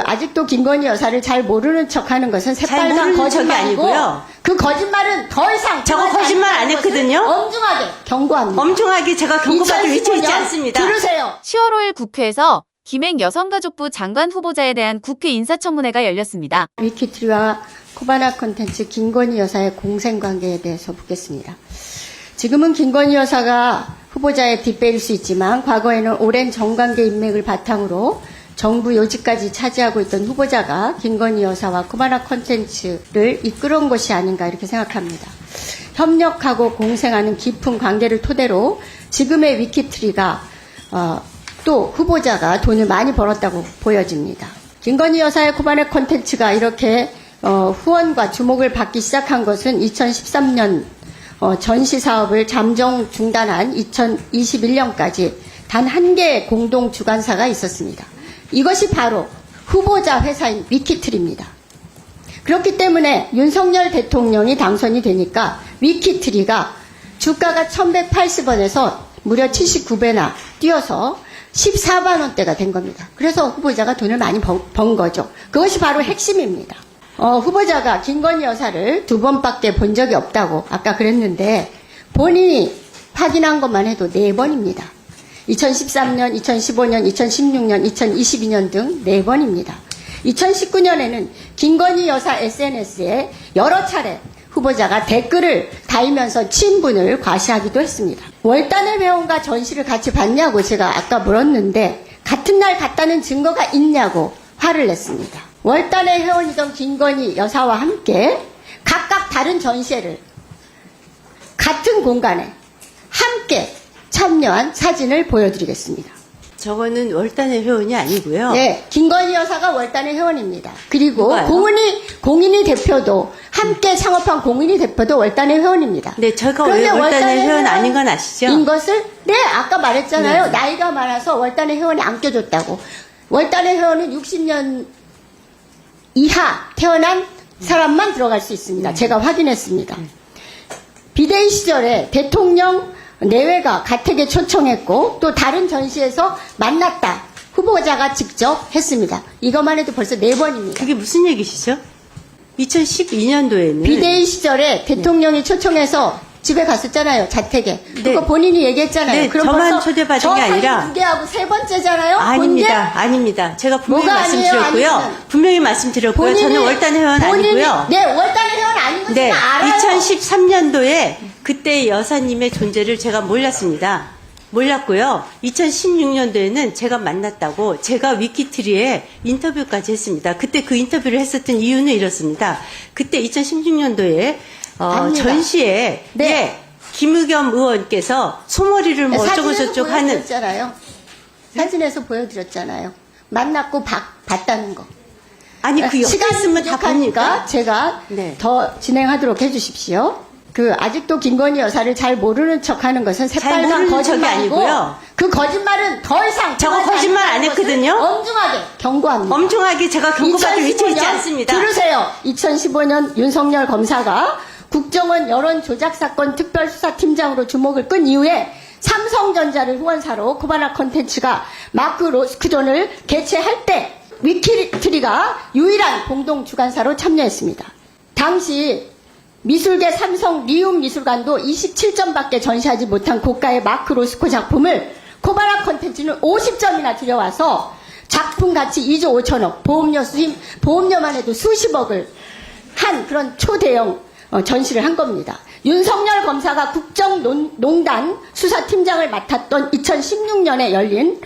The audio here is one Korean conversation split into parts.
아직도 김건희 여사를 잘 모르는 척하는 것은 새빨간 거짓말이고 그 거짓말은 더 이상 저거 거짓말 안 했거든요. 엄중하게 경고합니다. 엄중하게 제가 경고받을 위치에 있지 않습니다. 들으세요. 10월 5일 국회에서 김행 여성가족부 장관 후보자에 대한 국회 인사청문회가 열렸습니다. 위키트리와 코바나 콘텐츠 김건희 여사의 공생관계에 대해서 묻겠습니다. 지금은 김건희 여사가 후보자에 뒷배일 수 있지만 과거에는 오랜 정관계 인맥을 바탕으로 정부 요직까지 차지하고 있던 후보자가 김건희 여사와 코바나 콘텐츠를 이끌어온 것이 아닌가 이렇게 생각합니다. 협력하고 공생하는 깊은 관계를 토대로 지금의 위키트리가 또 후보자가 돈을 많이 벌었다고 보여집니다. 김건희 여사의 코바나 콘텐츠가 이렇게 후원과 주목을 받기 시작한 것은 2013년 전시 사업을 잠정 중단한 2021년까지 단 한 개의 공동 주관사가 있었습니다. 이것이 바로 후보자 회사인 위키트리입니다. 그렇기 때문에 윤석열 대통령이 당선이 되니까 위키트리가 주가가 1180원에서 무려 79배나 뛰어서 14만 원대가 된 겁니다. 그래서 후보자가 돈을 많이 번 거죠. 그것이 바로 핵심입니다. 후보자가 김건희 여사를 2번밖에 본 적이 없다고 아까 그랬는데 본인이 확인한 것만 해도 4번입니다. 2013년, 2015년, 2016년, 2022년 등 4번입니다. 2019년에는 김건희 여사 SNS에 여러 차례 후보자가 댓글을 달면서 친분을 과시하기도 했습니다. 월단의 회원과 전시를 같이 봤냐고 제가 아까 물었는데 같은 날 갔다는 증거가 있냐고 화를 냈습니다. 월단의 회원이던 김건희 여사와 함께 각각 다른 전시회를 같은 공간에 함께 참여한 사진을 보여드리겠습니다. 저거는 월단의 회원이 아니고요. 네, 김건희 여사가 월단의 회원입니다. 그리고 누가요? 공인이 대표도 함께 창업한 공인이 대표도 월단의 회원입니다. 네, 제가 왜 월단의 회원 아닌 건 아시죠? 인 것을 아까 말했잖아요. 네. 나이가 많아서 월단의 회원이 안 껴줬다고. 월단의 회원은 60년 이하 태어난 사람만 들어갈 수 있습니다. 제가 확인했습니다. 비대위 시절에 대통령 내외가 가택에 초청했고 또 다른 전시에서 만났다. 후보자가 직접 했습니다. 이것만 해도 벌써 4번입니다. 그게 무슨 얘기시죠? 2012년도에는 비대위 시절에 대통령이 초청해서 집에 갔었잖아요. 자택에. 그거 본인이 얘기했잖아요. 네, 그럼 저만 벌써 초대받은 게 아니라 2개하고 3번째잖아요. 아닙니다. 아닙니다. 제가 분명히 뭐가 아니에요? 말씀드렸고요. 아니면 분명히 말씀드렸고요. 저는 월단의 회원 아니고요. 네, 월단의 회원 아닌 건 네, 제가 알아요. 2013년도에 그때 여사님의 존재를 제가 몰랐고요. 2016년도에는 제가 만났다고 제가 위키트리에 인터뷰까지 했습니다. 그때 그 인터뷰를 했었던 이유는 이렇습니다. 그때 2016년도에 압니다. 전시에 네. 예, 김의겸 의원께서 소머리를 뭐 어쩌고 저쩌고 하는 보여드렸잖아요. 사진에서 보여드렸잖아요. 만났고 봤다는 거. 아니 그 옆에 시간이 있으면 다 부족하니까 봅니까? 제가 네. 더 진행하도록 해주십시오. 아직도 김건희 여사를 잘 모르는 척하는 것은 새빨간 모르는 척이 거짓말이고 아니고요. 그 거짓말은 더 이상 저거 거짓말 안 했거든요. 엄중하게 경고합니다. 엄중하게 제가 경고받을 위치에 있지 않습니다. 들으세요. 2015년 윤석열 검사가 국정원 여론조작사건 특별수사팀장으로 주목을 끈 이후에 삼성전자를 후원사로 코바나 콘텐츠가 마크 로스크존을 개최할 때 위키트리가 유일한 공동주관사로 참여했습니다. 당시 미술계 삼성 리움 미술관도 27점밖에 전시하지 못한 고가의 마크 로스코 작품을 코바나 콘텐츠는 50점이나 들여와서 작품 가치 2조 5천억, 보험료만 해도 수십억을 한 그런 초대형 전시를 한 겁니다. 윤석열 검사가 국정농단 수사팀장을 맡았던 2016년에 열린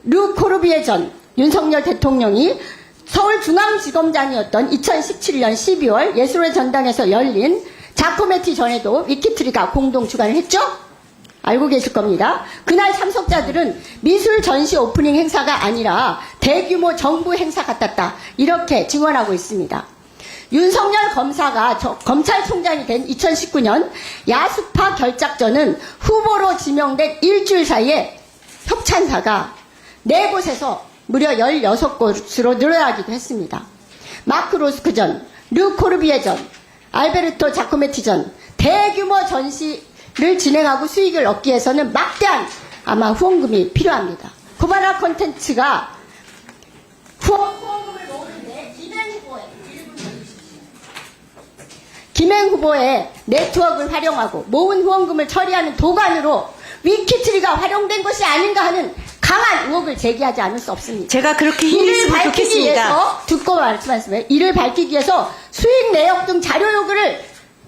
르 코르비에 전 윤석열 대통령이 서울중앙지검장이었던 2017년 12월 예술의 전당에서 열린 자코메티 전에도 위키트리가 공동 주관을 했죠? 알고 계실 겁니다. 그날 참석자들은 미술 전시 오프닝 행사가 아니라 대규모 정부 행사 같았다. 이렇게 증언하고 있습니다. 윤석열 검사가 검찰총장이 된 2019년 야수파 결작전은 후보로 지명된 일주일 사이에 협찬사가 4곳에서 무려 16곳으로 늘어나기도 했습니다. 마크 로스크전, 르 코르비에전, 알베르토 자코메티전 대규모 전시를 진행하고 수익을 얻기 위해서는 막대한 아마 후원금이 필요합니다. 코바나 콘텐츠가 후원 김행 후보의 네트워크를 활용하고 모은 후원금을 처리하는 도관으로 위키트리가 활용된 것이 아닌가 하는 강한 의혹을 제기하지 않을 수 없습니다. 제가 그렇게 힘이 이를 있으면 밝히기 좋겠습니다. 위해서 듣고 말씀하시면 이를 밝히기 위해서 수익 내역 등 자료 요구를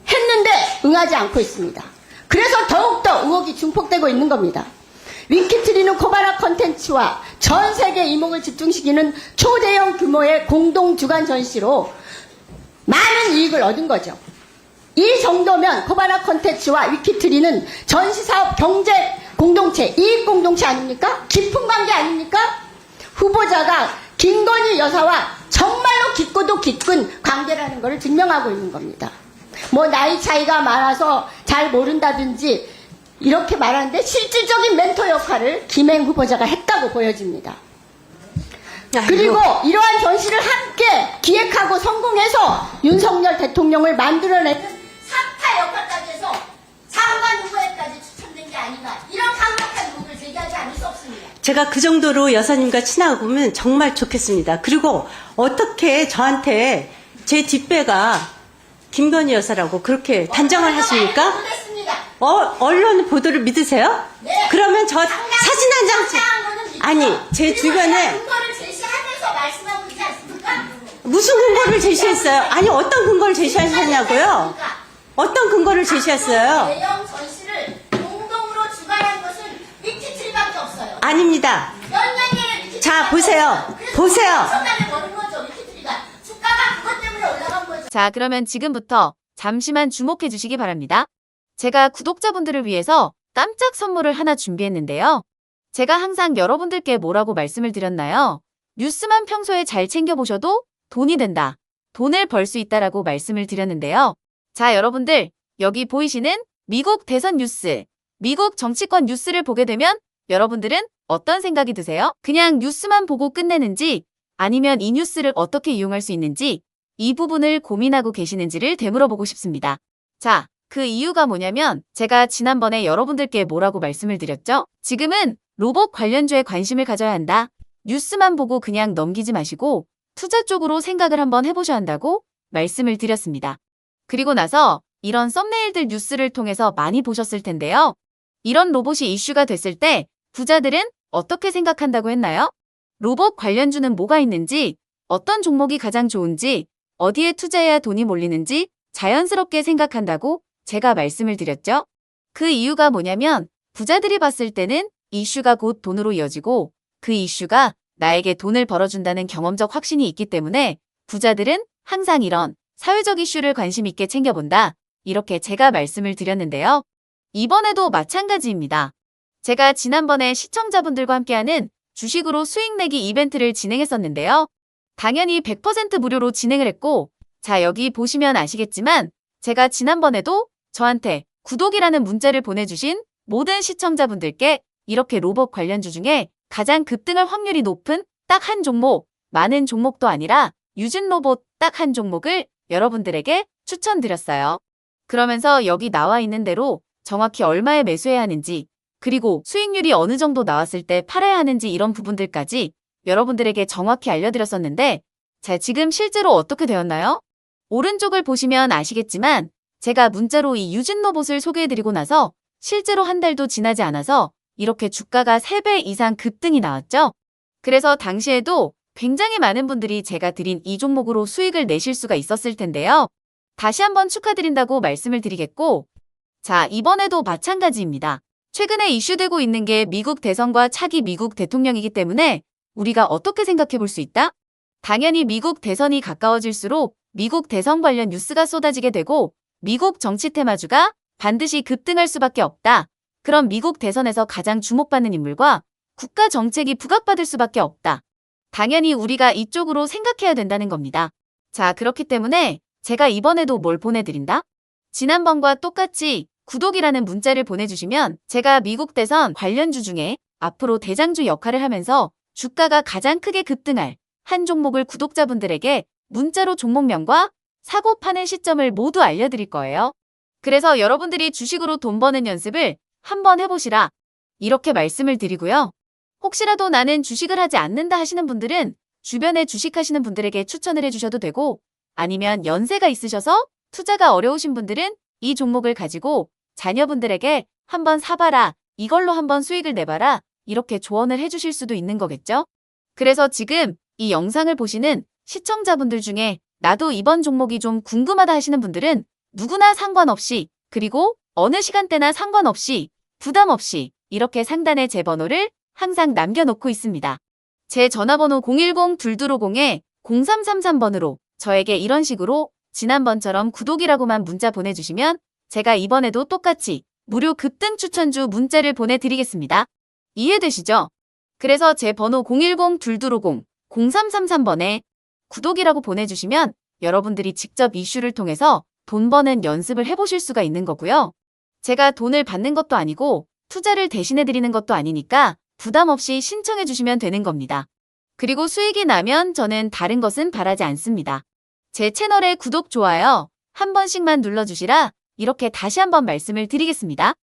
했는데 응하지 않고 있습니다. 그래서 더욱더 의혹이 증폭되고 있는 겁니다. 위키트리는 코바나 컨텐츠와 전 세계 이목을 집중시키는 초대형 규모의 공동 주간 전시로 많은 이익을 얻은 거죠. 이 정도면 코바나 컨텐츠와 위키트리는 전시사업 경제 공동체, 이익 공동체 아닙니까? 깊은 관계 아닙니까? 후보자가 김건희 여사와 정말로 깊고도 깊은 관계라는 것을 증명하고 있는 겁니다. 뭐 나이 차이가 많아서 잘 모른다든지 이렇게 말하는데 실질적인 멘토 역할을 김행 후보자가 했다고 보여집니다. 그리고 이러한 전시를 함께 기획하고 성공해서 윤석열 대통령을 만들어내는 사타 역할까지 해서 장관 후보에까지 추천된 게 아닌가, 이런 강력한 의혹을 제기하지 않을 수 없습니다. 제가 그 정도로 여사님과 친하고 보면 정말 좋겠습니다. 그리고 어떻게 저한테 제 뒷배가 김건희 여사라고 그렇게 단정을 하십니까? 보겠습니다. 언론 보도를 믿으세요? 네. 그러면 저 사진 한 장 아니 제 주변에 근거를 제시하면서 말씀하고 있지 않습니까? 무슨 근거를 제시했어요? 아니 어떤 근거를 제시하셨냐고요? 어떤 근거를 제시했어요? 대형 전시를 공동으로 주관한 것은 위키트리밖에 없어요. 아닙니다. 몇 년간의 위키트리. 자, 보세요. 보세요. 엄청나게 버는 거죠, 위키트리가. 주가가 그것 때문에 올라간 거죠. 자, 그러면 지금부터 잠시만 주목해 주시기 바랍니다. 제가 구독자분들을 위해서 깜짝 선물을 하나 준비했는데요. 제가 항상 여러분들께 뭐라고 말씀을 드렸나요? 뉴스만 평소에 잘 챙겨보셔도 돈이 된다. 돈을 벌 수 있다라고 말씀을 드렸는데요. 자, 여러분들 여기 보이시는 미국 대선 뉴스, 미국 정치권 뉴스를 보게 되면 여러분들은 어떤 생각이 드세요? 그냥 뉴스만 보고 끝내는지 아니면 이 뉴스를 어떻게 이용할 수 있는지 이 부분을 고민하고 계시는지를 되물어보고 싶습니다. 자, 그 이유가 뭐냐면 제가 지난번에 여러분들께 뭐라고 말씀을 드렸죠? 지금은 로봇 관련주에 관심을 가져야 한다. 뉴스만 보고 그냥 넘기지 마시고 투자 쪽으로 생각을 한번 해보셔야 한다고 말씀을 드렸습니다. 그리고 나서 이런 썸네일들 뉴스를 통해서 많이 보셨을 텐데요. 이런 로봇이 이슈가 됐을 때 부자들은 어떻게 생각한다고 했나요? 로봇 관련주는 뭐가 있는지, 어떤 종목이 가장 좋은지, 어디에 투자해야 돈이 몰리는지 자연스럽게 생각한다고 제가 말씀을 드렸죠. 그 이유가 뭐냐면 부자들이 봤을 때는 이슈가 곧 돈으로 이어지고 그 이슈가 나에게 돈을 벌어준다는 경험적 확신이 있기 때문에 부자들은 항상 이런 사회적 이슈를 관심 있게 챙겨본다. 이렇게 제가 말씀을 드렸는데요. 이번에도 마찬가지입니다. 제가 지난번에 시청자분들과 함께하는 주식으로 수익 내기 이벤트를 진행했었는데요. 당연히 100% 무료로 진행을 했고, 자, 여기 보시면 아시겠지만 제가 지난번에도 저한테 구독이라는 문자를 보내주신 모든 시청자분들께 이렇게 로봇 관련주 중에 가장 급등할 확률이 높은 딱 한 종목, 많은 종목도 아니라 유진 로봇 딱 한 종목을 여러분들에게 추천드렸어요. 그러면서 여기 나와 있는 대로 정확히 얼마에 매수해야 하는지, 그리고 수익률이 어느 정도 나왔을 때 팔아야 하는지 이런 부분들까지 여러분들에게 정확히 알려드렸었는데, 자, 지금 실제로 어떻게 되었나요? 오른쪽을 보시면 아시겠지만 제가 문자로 이 유진 로봇을 소개해드리고 나서 실제로 한 달도 지나지 않아서 이렇게 주가가 3배 이상 급등이 나왔죠. 그래서 당시에도 굉장히 많은 분들이 제가 드린 이 종목으로 수익을 내실 수가 있었을 텐데요. 다시 한번 축하드린다고 말씀을 드리겠고, 자, 이번에도 마찬가지입니다. 최근에 이슈되고 있는 게 미국 대선과 차기 미국 대통령이기 때문에 우리가 어떻게 생각해 볼 수 있다? 당연히 미국 대선이 가까워질수록 미국 대선 관련 뉴스가 쏟아지게 되고 미국 정치 테마주가 반드시 급등할 수밖에 없다. 그럼 미국 대선에서 가장 주목받는 인물과 국가 정책이 부각받을 수밖에 없다. 당연히 우리가 이쪽으로 생각해야 된다는 겁니다. 자, 그렇기 때문에 제가 이번에도 뭘 보내드린다? 지난번과 똑같이 구독이라는 문자를 보내주시면 제가 미국 대선 관련주 중에 앞으로 대장주 역할을 하면서 주가가 가장 크게 급등할 한 종목을 구독자분들에게 문자로 종목명과 사고 파는 시점을 모두 알려드릴 거예요. 그래서 여러분들이 주식으로 돈 버는 연습을 한번 해보시라. 이렇게 말씀을 드리고요. 혹시라도 나는 주식을 하지 않는다 하시는 분들은 주변에 주식하시는 분들에게 추천을 해주셔도 되고, 아니면 연세가 있으셔서 투자가 어려우신 분들은 이 종목을 가지고 자녀분들에게 한번 사봐라, 이걸로 한번 수익을 내봐라, 이렇게 조언을 해주실 수도 있는 거겠죠? 그래서 지금 이 영상을 보시는 시청자분들 중에 나도 이번 종목이 좀 궁금하다 하시는 분들은 누구나 상관없이, 그리고 어느 시간대나 상관없이 부담 없이 이렇게 상단에 제 번호를 항상 남겨놓고 있습니다. 제 전화번호 010-2250-0333번으로 저에게 이런 식으로 지난번처럼 구독이라고만 문자 보내주시면 제가 이번에도 똑같이 무료 급등 추천주 문자를 보내드리겠습니다. 이해되시죠? 그래서 제 번호 010-2250-0333번에 구독이라고 보내주시면 여러분들이 직접 이슈를 통해서 돈 버는 연습을 해보실 수가 있는 거고요. 제가 돈을 받는 것도 아니고 투자를 대신해드리는 것도 아니니까 부담 없이 신청해 주시면 되는 겁니다. 그리고 수익이 나면 저는 다른 것은 바라지 않습니다. 제 채널에 구독, 좋아요 한 번씩만 눌러주시라 이렇게 다시 한번 말씀을 드리겠습니다.